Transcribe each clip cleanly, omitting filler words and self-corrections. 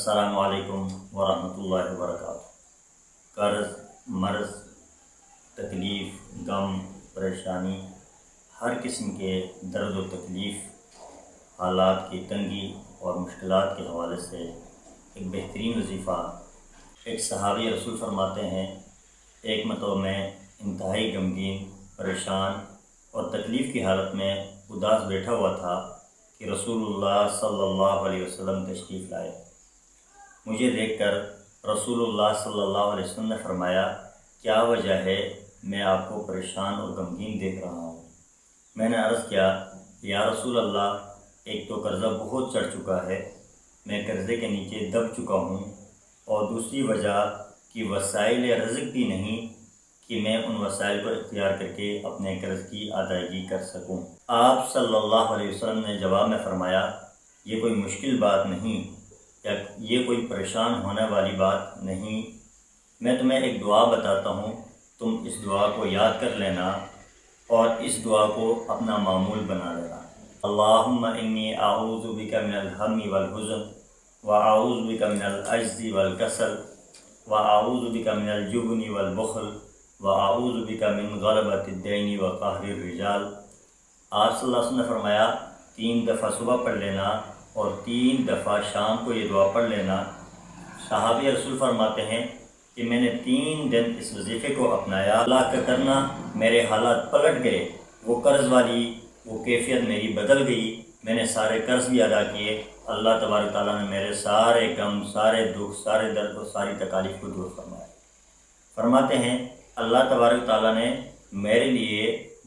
السلام علیکم ورحمۃ اللہ وبرکاتہ۔ قرض، مرض، تکلیف، غم، پریشانی، ہر قسم کے درد و تکلیف، حالات کی تنگی اور مشکلات کے حوالے سے ایک بہترین وظیفہ ایک صحابی رسول فرماتے ہیں، ایک مرتبہ میں انتہائی غمگین، پریشان اور تکلیف کی حالت میں اداس بیٹھا ہوا تھا کہ رسول اللہ صلی اللہ علیہ وسلم تشریف لائے۔ مجھے دیکھ کر رسول اللہ صلی اللہ علیہ وسلم نے فرمایا، کیا وجہ ہے میں آپ کو پریشان اور غمگین دیکھ رہا ہوں؟ میں نے عرض کیا، یا رسول اللہ، ایک تو قرضہ بہت چڑھ چکا ہے، میں قرضے کے نیچے دب چکا ہوں، اور دوسری وجہ کہ وسائل رزق بھی نہیں کہ میں ان وسائل کو اختیار کر کے اپنے قرض کی ادائیگی کر سکوں۔ آپ صلی اللہ علیہ وسلم نے جواب میں فرمایا، یہ کوئی مشکل بات نہیں یا یہ کوئی پریشان ہونے والی بات نہیں، میں تمہیں ایک دعا بتاتا ہوں، تم اس دعا کو یاد کر لینا اور اس دعا کو اپنا معمول بنا لینا۔ اللہم انی اعوذ بک من الہم والحزن واعوذ بک من العجز والکسل واعوذ بک من الجبن والبخل واعوذ بک من غلبۃ الدین وقہر الرجال۔ آپ صلی اللہ علیہ وسلم نے فرمایا، 3 دفعہ صبح پڑھ لینا اور 3 دفعہ شام کو یہ دعا پڑھ لینا۔ صحابی رسول فرماتے ہیں کہ میں نے 3 دن اس وظیفے کو اپنایا، اللہ کا کرنا میرے حالات پلٹ گئے، وہ قرض والی وہ کیفیت میری بدل گئی، میں نے سارے قرض بھی ادا کیے، اللہ تبارک تعالیٰ نے میرے سارے غم، سارے دکھ، سارے درد اور ساری تکالیف کو دور فرمایا۔ فرماتے ہیں اللہ تبارک تعالیٰ نے میرے لیے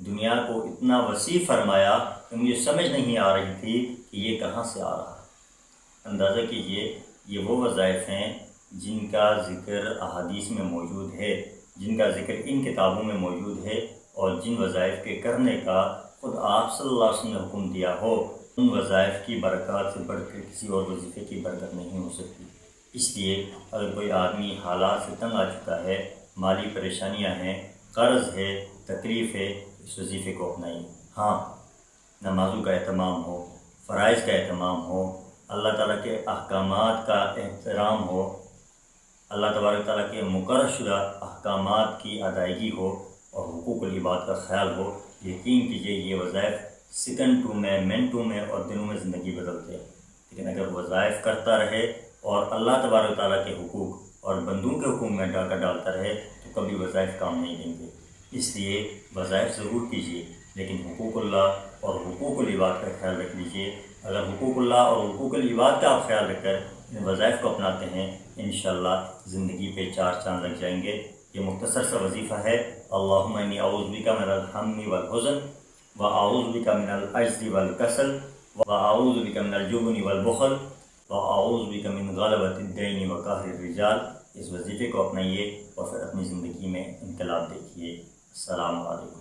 دنیا کو اتنا وسیع فرمایا کہ مجھے سمجھ نہیں آ رہی تھی کہ یہ کہاں سے آ رہا ہے۔ اندازہ کیجئے، یہ وہ وظائف ہیں جن کا ذکر احادیث میں موجود ہے، جن کا ذکر ان کتابوں میں موجود ہے، اور جن وظائف کے کرنے کا خود آپ صلی اللہ علیہ وسلم نے حکم دیا ہو، ان وظائف کی برکات سے بڑھ کر کسی اور وظیفے کی برکت نہیں ہو سکتی۔ اس لیے اگر کوئی آدمی حالات سے تنگ آ چکا ہے، مالی پریشانیاں ہیں، قرض ہے، تکلیف ہے، اس وظیفے کو اپنائیے۔ ہاں، نمازوں کا اہتمام ہو، فرائض کا اہتمام ہو، اللہ تعالیٰ کے احکامات کا احترام ہو، اللہ تبارک تعالیٰ کے مقرر شدہ احکامات کی ادائیگی ہو اور حقوق العباد کا خیال ہو، یقین کیجئے یہ وظائف سیکنڈوں میں، منٹوں میں اور دنوں میں زندگی بدلتے ہیں۔ لیکن اگر وظائف کرتا رہے اور اللہ تبارک تعالیٰ کے حقوق اور بندوں کے حقوق میں ڈاکہ ڈالتا رہے تو کبھی وظائف کام نہیں دیں گے۔ اس لیے وظائف ضرور کیجیے، لیکن حقوق اللہ اور حقوق العباد کا خیال رکھ لیجیے۔ اگر حقوق اللہ اور حقوق العباد کا آپ خیال رکھ کر ان وظائف کو اپناتے ہیں، انشاءاللہ زندگی پہ 4 چاند لگ جائیں گے۔ یہ مختصر سا وظیفہ ہے، اللہم انی اعوذ بک من الہم والحزن واعوذ بک من العجز والکسل واعوذ بک من الجبن والبخل واعوذ بک من غلبۃ الدین وقہر الرجال۔ اس وظیفے کو اپنائیے اور پھر اپنی زندگی میں انقلاب دیکھیے۔ السلام علیکم۔